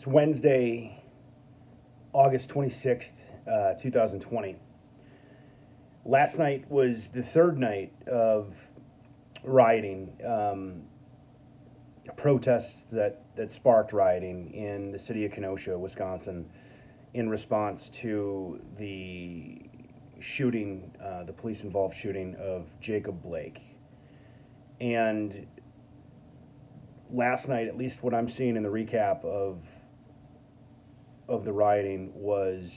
It's Wednesday, August 26th, 2020. Last night was the third night of rioting, protests that sparked rioting in the city of Kenosha, Wisconsin, in response to the shooting, the police-involved shooting of Jacob Blake. And last night, at least what I'm seeing in the recap of the rioting, was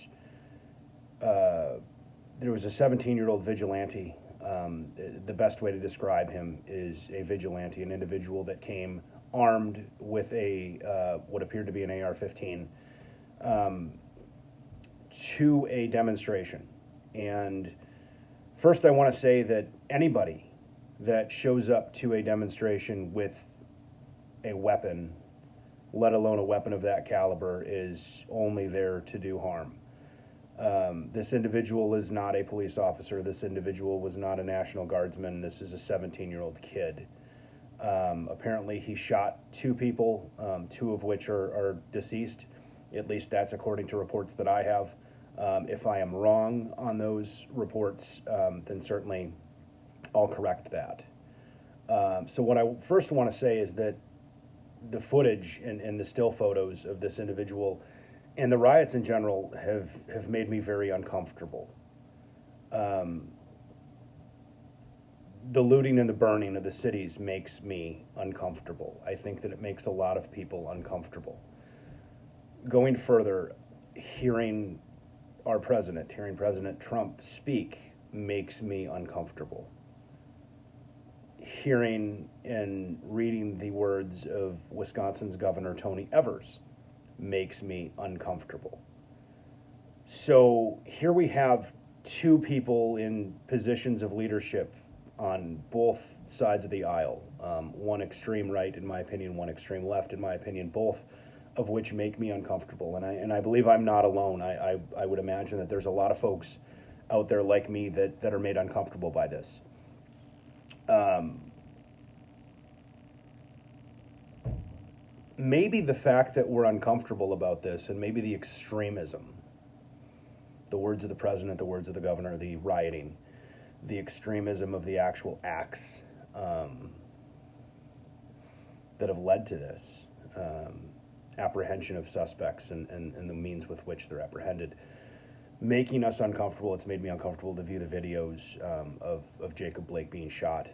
there was a 17-year-old vigilante. The best way to describe him is a vigilante, an individual that came armed with a what appeared to be an AR-15 to a demonstration. And first I want to say that anybody that shows up to a demonstration with a weapon, let alone a weapon of that caliber, is only there to do harm. This individual is not a police officer. This individual was not a National Guardsman. This is a 17-year-old kid. Apparently he shot two people, two of which are deceased. At least that's according to reports that I have. If I am wrong on those reports, then certainly I'll correct that. So what I first want to say is that the footage and the still photos of this individual and the riots in general have made me very uncomfortable. The looting and the burning of the cities makes me uncomfortable. I think that it makes a lot of people uncomfortable. Going further, hearing President Trump speak makes me uncomfortable. Hearing and reading the words of Wisconsin's Governor Tony Evers makes me uncomfortable. So here we have two people in positions of leadership on both sides of the aisle, one extreme right in my opinion, one extreme left in my opinion, both of which make me uncomfortable. And I believe I'm not alone. I would imagine that there's a lot of folks out there like me that are made uncomfortable by this. Maybe the fact that we're uncomfortable about this, and maybe the extremism, the words of the president, the words of the governor, the rioting, the extremism of the actual acts that have led to this, apprehension of suspects and the means with which they're apprehended, making us uncomfortable. It's made me uncomfortable to view the videos of Jacob Blake being shot.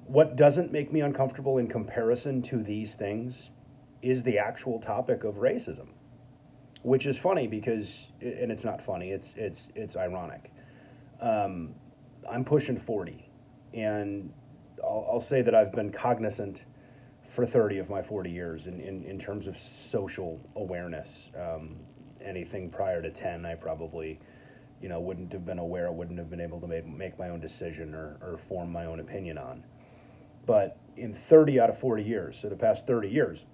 What doesn't make me uncomfortable in comparison to these things is the actual topic of racism, which is funny because, and it's not funny, it's ironic. I'm pushing 40, and I'll say that I've been cognizant for 30 of my 40 years in terms of social awareness. Anything prior to 10, I probably wouldn't have been aware, wouldn't have been able to make my own decision or form my own opinion on. But in 30 out of 40 years, so the past 30 years,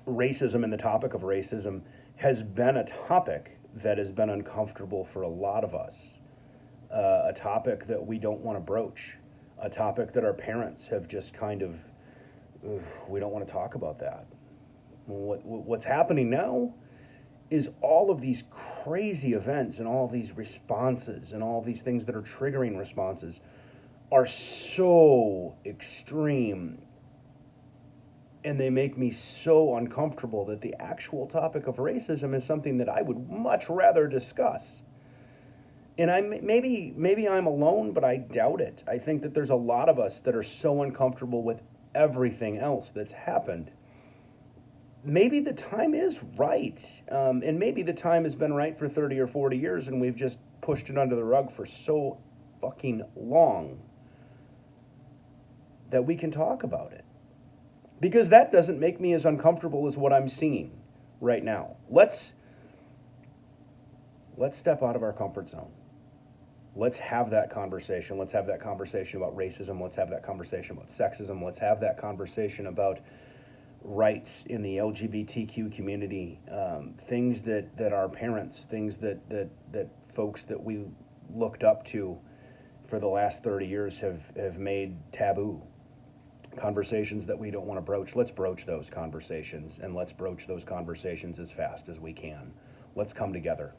racism and the topic of racism has been a topic that has been uncomfortable for a lot of us, a topic that we don't want to broach, a topic that our parents have just kind of, we don't want to talk about that. What's happening now is all of these crazy events and all of these responses and all of these things that are triggering responses are so extreme, and they make me so uncomfortable that the actual topic of racism is something that I would much rather discuss. And maybe I'm alone, but I doubt it. I think that there's a lot of us that are so uncomfortable with everything else that's happened. Maybe the time is right, and maybe the time has been right for 30 or 40 years, and we've just pushed it under the rug for so fucking long that we can talk about it. Because that doesn't make me as uncomfortable as what I'm seeing right now. Let's step out of our comfort zone. Let's have that conversation. Let's have that conversation about racism. Let's have that conversation about sexism. Let's have that conversation about rights in the LGBTQ community, things that our parents, things that folks that we looked up to for the last 30 years have made taboo. Conversations that we don't want to broach, let's broach those conversations, and let's broach those conversations as fast as we can. Let's come together.